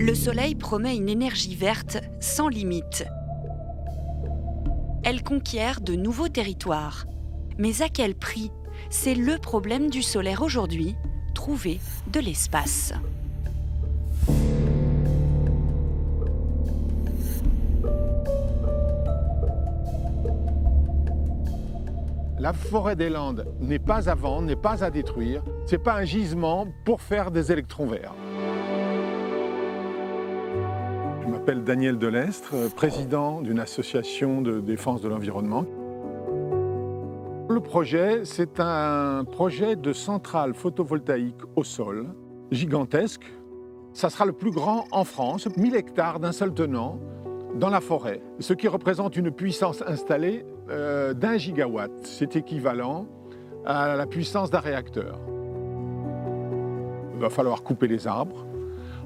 Le soleil promet une énergie verte sans limite. Elle conquiert de nouveaux territoires. Mais à quel prix? C'est le problème du solaire aujourd'hui, trouver de l'espace. La forêt des Landes n'est pas à vendre, n'est pas à détruire. Ce n'est pas un gisement pour faire des électrons verts. Je m'appelle Daniel Delestre, président d'une association de défense de l'environnement. Le projet, c'est un projet de centrale photovoltaïque au sol, gigantesque. Ça sera le plus grand en France, 1000 hectares d'un seul tenant, dans la forêt, ce qui représente une puissance installée d'1 gigawatt. C'est équivalent à la puissance d'un réacteur. Il va falloir couper les arbres,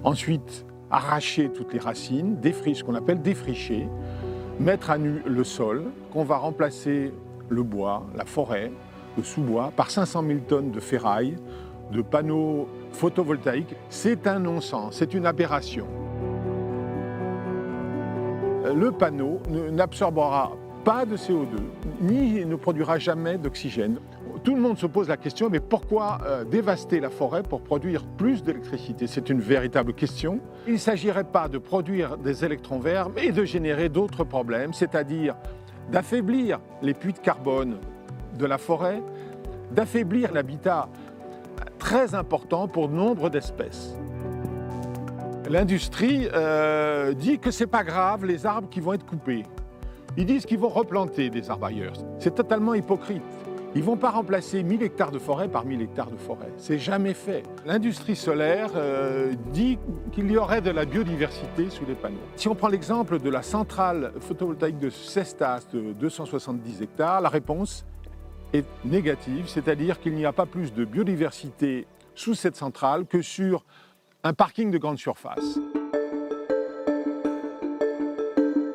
ensuite arracher toutes les racines, ce qu'on appelle défricher, mettre à nu le sol, qu'on va remplacer le bois, la forêt, le sous-bois, par 500 000 tonnes de ferraille, de panneaux photovoltaïques. C'est un non-sens, c'est une aberration. Le panneau n'absorbera pas de CO2, ni ne produira jamais d'oxygène. Tout le monde se pose la question, mais pourquoi dévaster la forêt pour produire plus d'électricité? C'est une véritable question. Il ne s'agirait pas de produire des électrons verts, mais de générer d'autres problèmes, c'est-à-dire d'affaiblir les puits de carbone de la forêt, d'affaiblir l'habitat très important pour nombre d'espèces. L'industrie dit que ce n'est pas grave les arbres qui vont être coupés. Ils disent qu'ils vont replanter des arbres ailleurs. C'est totalement hypocrite. Ils ne vont pas remplacer 1000 hectares de forêt par 1000 hectares de forêt. C'est jamais fait. L'industrie solaire dit qu'il y aurait de la biodiversité sous les panneaux. Si on prend l'exemple de la centrale photovoltaïque de Cestas de 270 hectares, la réponse est négative, c'est-à-dire qu'il n'y a pas plus de biodiversité sous cette centrale que sur un parking de grande surface.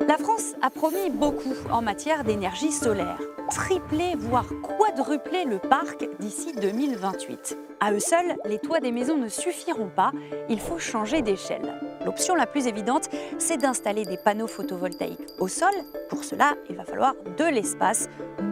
La France a promis beaucoup en matière d'énergie solaire. Tripler, voire quadrupler le parc d'ici 2028. À eux seuls, les toits des maisons ne suffiront pas, il faut changer d'échelle. L'option la plus évidente, c'est d'installer des panneaux photovoltaïques au sol. Pour cela, il va falloir de l'espace,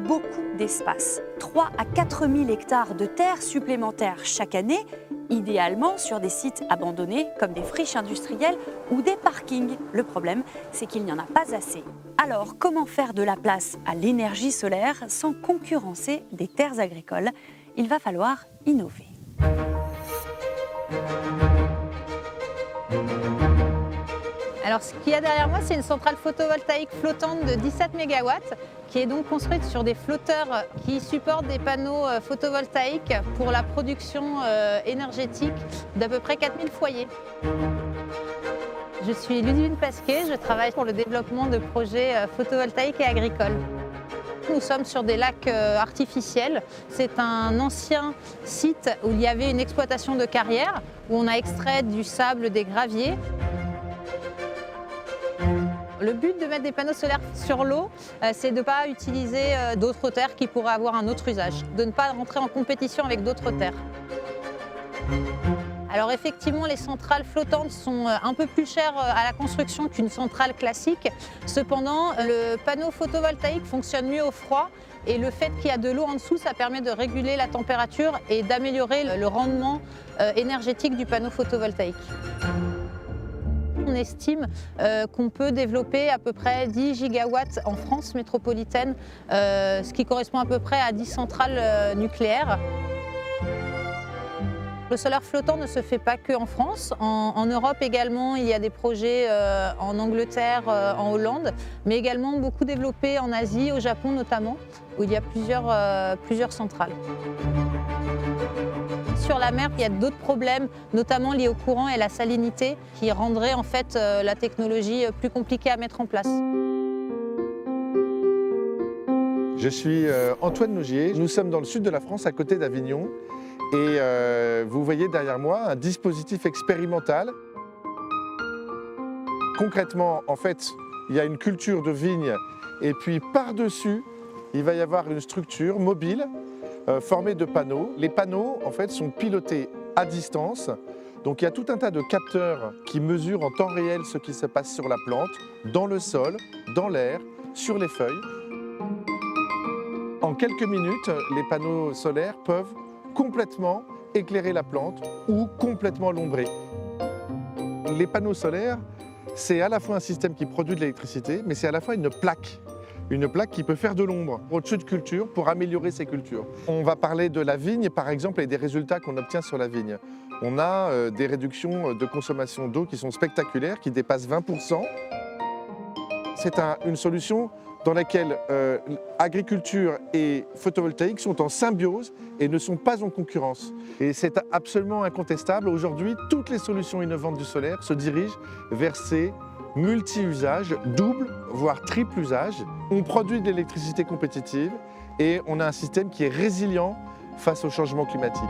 beaucoup d'espace. 3 à 4 000 hectares de terre supplémentaires chaque année, idéalement sur des sites abandonnés comme des friches industrielles ou des parkings. Le problème, c'est qu'il n'y en a pas assez. Alors, comment faire de la place à l'énergie solaire sans concurrencer des terres agricoles? Il va falloir innover. Alors, ce qu'il y a derrière moi, c'est une centrale photovoltaïque flottante de 17 MW qui est donc construite sur des flotteurs qui supportent des panneaux photovoltaïques pour la production énergétique d'à peu près 4000 foyers. Je suis Ludivine Pasquet, je travaille pour le développement de projets photovoltaïques et agricoles. Nous sommes sur des lacs artificiels. C'est un ancien site où il y avait une exploitation de carrière, où on a extrait du sable, des graviers. Le but de mettre des panneaux solaires sur l'eau, c'est de ne pas utiliser d'autres terres qui pourraient avoir un autre usage, de ne pas rentrer en compétition avec d'autres terres. Alors effectivement, les centrales flottantes sont un peu plus chères à la construction qu'une centrale classique. Cependant, le panneau photovoltaïque fonctionne mieux au froid et le fait qu'il y a de l'eau en dessous, ça permet de réguler la température et d'améliorer le rendement énergétique du panneau photovoltaïque. On estime qu'on peut développer à peu près 10 gigawatts en France métropolitaine, ce qui correspond à peu près à 10 centrales nucléaires. Le solaire flottant ne se fait pas qu'en France. En Europe également, il y a des projets en Angleterre, en Hollande, mais également beaucoup développés en Asie, au Japon notamment, où il y a plusieurs centrales. Sur la mer, il y a d'autres problèmes, notamment liés au courant et à la salinité, qui rendraient en fait la technologie plus compliquée à mettre en place. Je suis Antoine Nougier, nous sommes dans le sud de la France, à côté d'Avignon. Et vous voyez derrière moi un dispositif expérimental. Concrètement, en fait, il y a une culture de vigne et puis par-dessus, il va y avoir une structure mobile formée de panneaux. Les panneaux, en fait, sont pilotés à distance Donc il y a tout un tas de capteurs qui mesurent en temps réel ce qui se passe sur la plante, dans le sol, dans l'air, sur les feuilles. En quelques minutes, les panneaux solaires peuvent complètement éclairer la plante ou complètement l'ombrer. Les panneaux solaires, c'est à la fois un système qui produit de l'électricité, mais c'est à la fois une plaque qui peut faire de l'ombre au-dessus de cultures pour améliorer ces cultures. On va parler de la vigne, par exemple, et des résultats qu'on obtient sur la vigne. On a des réductions de consommation d'eau qui sont spectaculaires, qui dépassent 20%. C'est une solution dans laquelle agriculture et photovoltaïque sont en symbiose et ne sont pas en concurrence. Et c'est absolument incontestable. Aujourd'hui, toutes les solutions innovantes du solaire se dirigent vers ces multi-usages, double, voire triple usage. On produit de l'électricité compétitive et on a un système qui est résilient face au changement climatique.